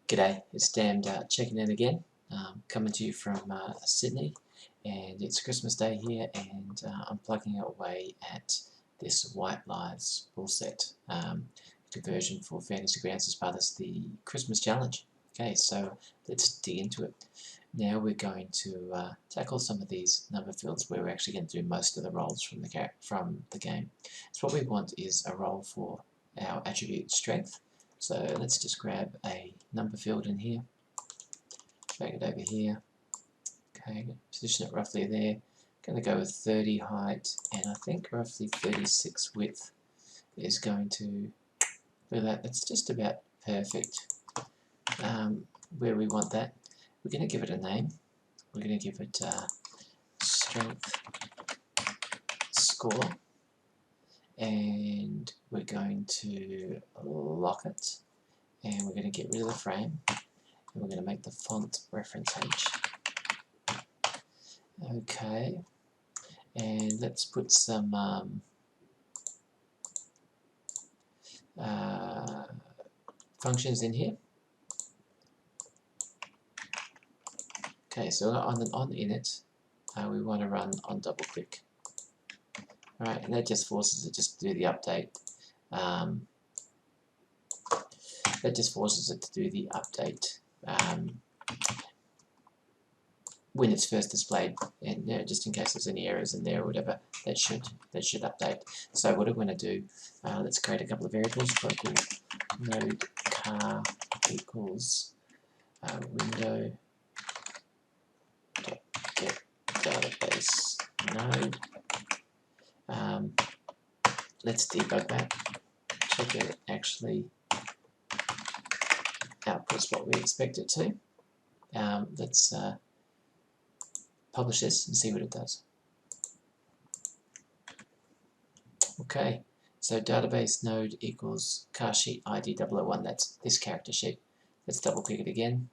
G'day, it's Dan checking in again, coming to you from Sydney, and it's Christmas Day here, and I'm plugging away at this White Lies Ruleset conversion for Fantasy Grounds as part of the Christmas challenge. Okay, so let's dig into it. Now we're going to tackle some of these number fields where we're actually going to do most of the roles from the game. So what we want is a role for our attribute strength. So let's just grab a number field in here, drag it over here, okay, position it roughly there. Going to go with 30 height, and I think roughly 36 width is going to do that. That's just about perfect where we want that. We're going to give it a name. We're going to give it strength score, and we're going to lock it, and we're going to get rid of the frame, and we're going to make the font reference H. Okay, and let's put some functions in here. Okay, so on init, we want to run on double click. Alright, and that just forces it just to do the update. That just forces it to do the update when it's first displayed, and just in case there's any errors in there or whatever, that should update. So what I'm going to do, let's create a couple of variables. Local node car equals window get database node. Let's debug that. Check it actually outputs what we expect it to. Let's publish this and see what it does. Okay, so database node equals charsheet ID 001. That's this character sheet. Let's double click it again,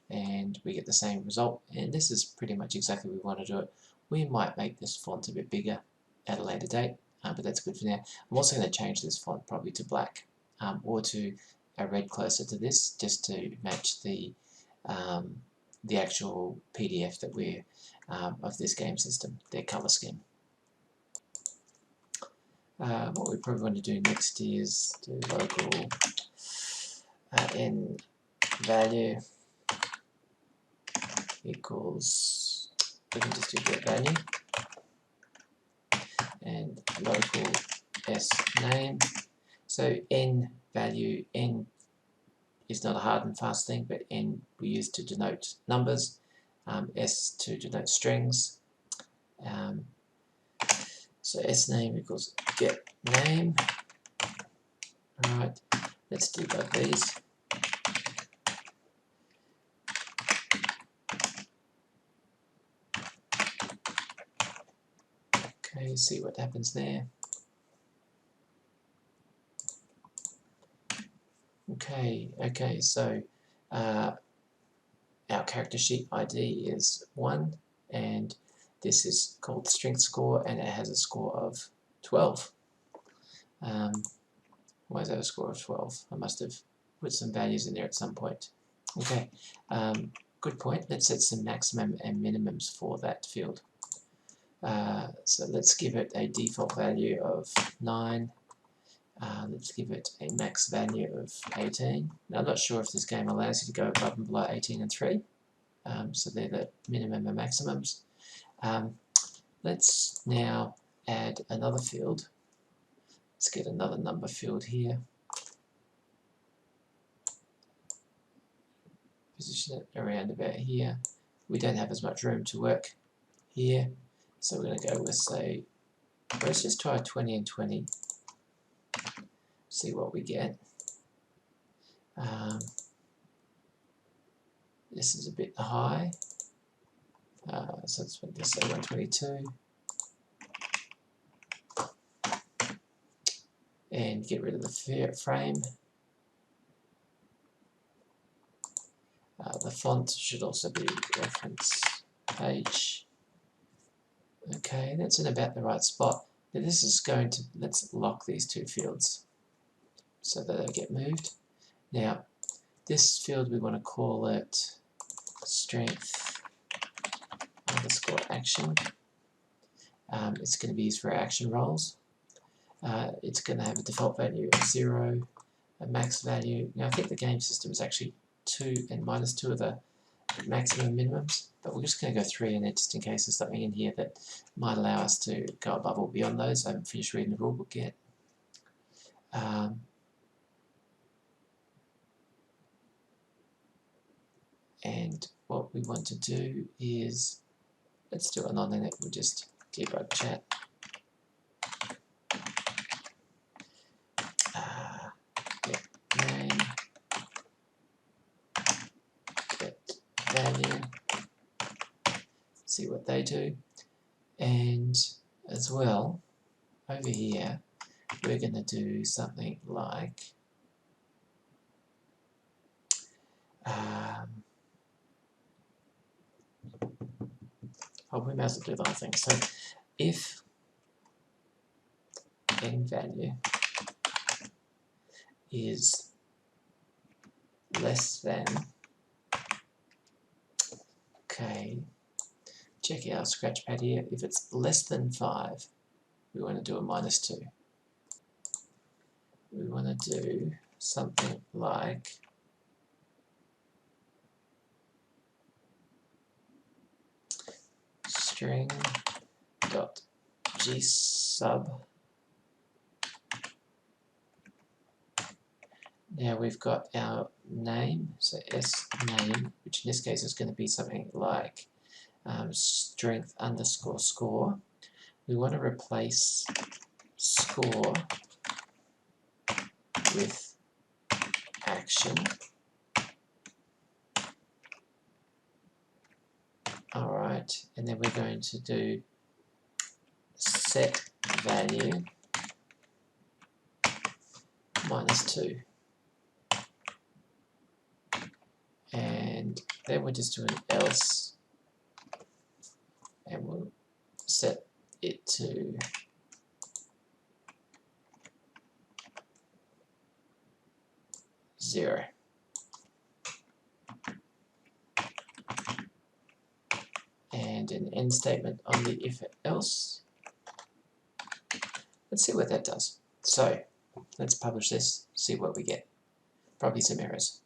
and we get the same result. And this is pretty much exactly what we want to do it. We might make this font a bit bigger at a later date, but that's good for now. I'm also going to change this font probably to black, or to a red closer to this, just to match the actual PDF that we're of this game system, their color scheme. What we probably want to do next is do local n value equals, we can just do get value, and local s name. So n value, n is not a hard and fast thing, but n we use to denote numbers, s to denote strings. So s name equals get name. Alright, let's debug these. Okay, see what happens there. Okay, so our character sheet ID is 1, and this is called strength score, and it has a score of 12. Why is that a score of 12? I must have put some values in there at some point. Okay, good point. Let's set some maximum and minimums for that field. So let's give it a default value of 9. Let's give it a max value of 18. Now, I'm not sure if this game allows you to go above and below 18 and 3. So they're the minimum and maximums. Let's now add another field. Let's get another number field here. Position it around about here. We don't have as much room to work here, so we're going to go with, say, let's just try 20 and 20. See what we get. This is a bit high, so let's say 122, and get rid of the frame. The font should also be reference H. Okay, that's in about the right spot. But this is going to, let's lock these two fields so that they get moved. Now, This field we want to call it strength underscore action. It's going to be used for our action rolls. It's going to have a default value of 0, a max value. Now I think the game system is actually 2 and -2 are the maximum minimums, but we're just going to go 3 in it just in case there's something in here that might allow us to go above or beyond those. I haven't finished reading the rulebook yet. And what we want to do is, let's do it on it, we'll just debug chat. Get name, get value, see what they do, and as well, over here, we're going to do something like we may as well do the whole thing. So if n value is less than, okay, check our scratch pad here. If it's less than 5, we want to do a -2. We want to do something like string dot gsub. Now we've got our name, so s_name, which in this case is going to be something like strength underscore score. We want to replace score with action. Alright, and then we're going to do set value -2. And then we'll just do an else, and we'll set it to zero. And an end statement on the if else. Let's see what that does. So let's publish this, see what we get. Probably some errors.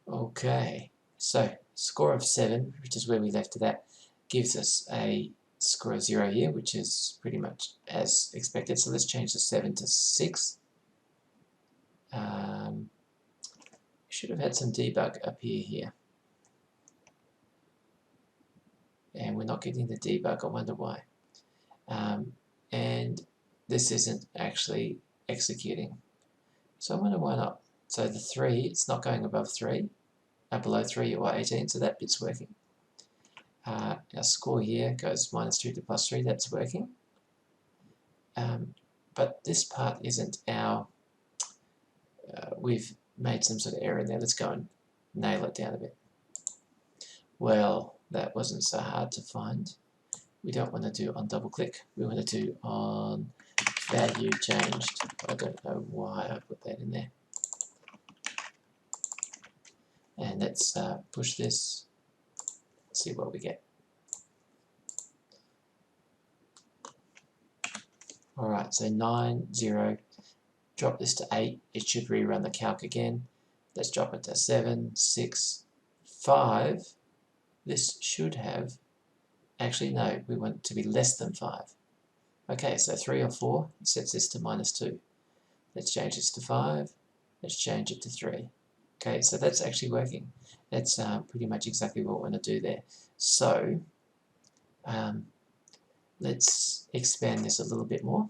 Okay, so score of 7, which is where we left it at, gives us a score of 0 here, which is pretty much as expected. So let's change the 7 to 6. Should have had some debug up here. And we're not getting the debug, I wonder why. And this isn't actually executing. So I wonder why not. So the 3, it's not going above 3, below 3 or 18, so that bit's working. Our score here goes -2 to +3, that's working. But this part isn't our, we've made some sort of error in there. Let's go and nail it down a bit. Well, that wasn't so hard to find. We don't want to do on double click, we want to do on value changed. I don't know why I put that in there. And let's push this, see what we get. Alright, so 9, 0, drop this to 8, it should rerun the calc again. Let's drop it to 7, 6, 5. This should have, actually no, we want it to be less than 5. Okay, so 3 or 4, it sets this to -2. Let's change this to 5, let's change it to 3. Okay, so that's actually working. That's pretty much exactly what we want to do there. So, let's expand this a little bit more.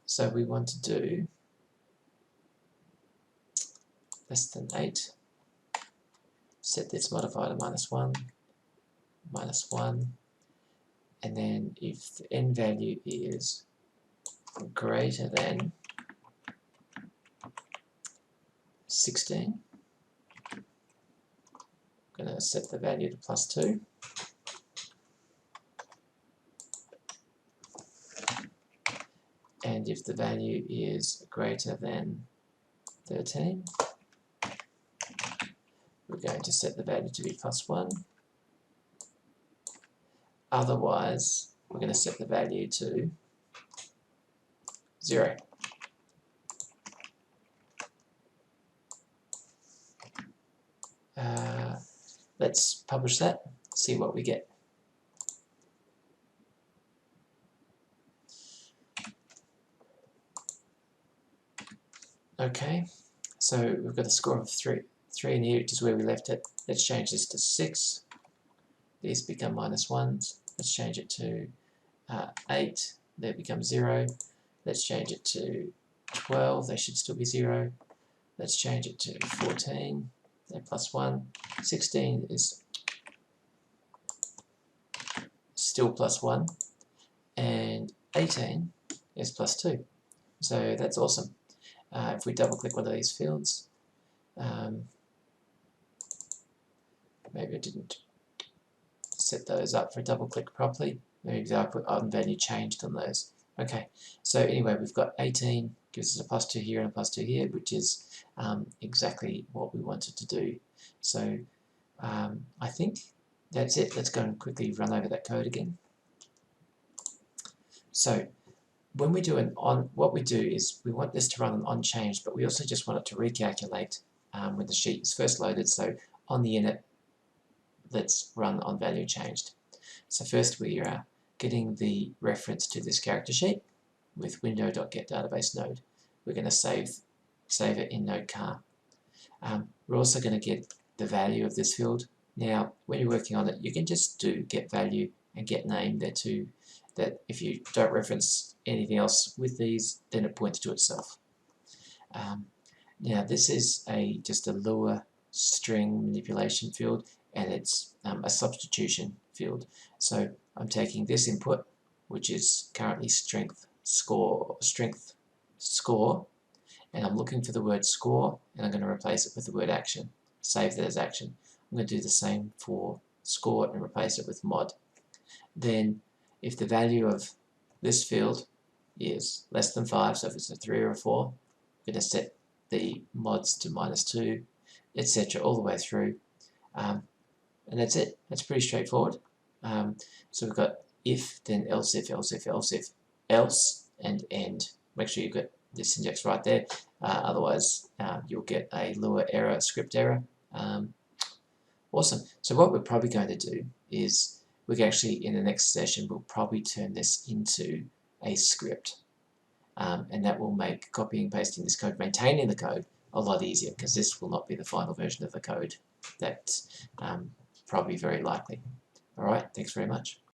So we want to do less than 8. Set this modifier to -1, -1. And then if the n value is greater than 16, I'm going to set the value to +2. And if the value is greater than 13, we're going to set the value to be +1. Otherwise, we're going to set the value to 0. Let's publish that, see what we get. Okay, so we've got a score of 3 in here, which is where we left it. Let's change this to 6. These become -1s. Let's change it to 8. They become 0. Let's change it to 12. They should still be 0. Let's change it to 14. They're +1. 16 is still +1. And 18 is +2. So that's awesome. If we double click one of these fields, maybe I didn't set those up for double click properly. Maybe I put on value changed on those. Okay, so anyway, we've got 18 gives us a +2 here and a +2 here, which is exactly what we wanted to do. So I think that's it. Let's go and quickly run over that code again. So when we do what we do is we want this to run on changed, but we also just want it to recalculate when the sheet is first loaded. So on the init, let's run on value changed. So first we are getting the reference to this character sheet with window.getDatabaseNode. We're going to save it in node car. We're also going to get the value of this field. Now, when you're working on it, you can just do get value and get name. They're two that if you don't reference anything else with these, then it points to itself. Now, this is just a Lua string manipulation field, and it's a substitution field. So I'm taking this input, which is currently strength score, and I'm looking for the word score, and I'm going to replace it with the word action. Save that as action. I'm going to do the same for score and replace it with mod. Then if the value of this field is less than 5, so if it's a 3 or a 4, I'm going to set the mods to -2, etc. all the way through. And that's it. That's pretty straightforward. So we've got if, then else if, else if, else if, else, and end. Make sure you've got the syntax right there. Otherwise, you'll get a Lua error, script error. Awesome. So what we're probably going to do is we can actually, in the next session, we'll probably turn this into a script. And that will make copying and pasting this code, maintaining the code, a lot easier, because this will not be the final version of the code. That's probably very likely. All right, thanks very much.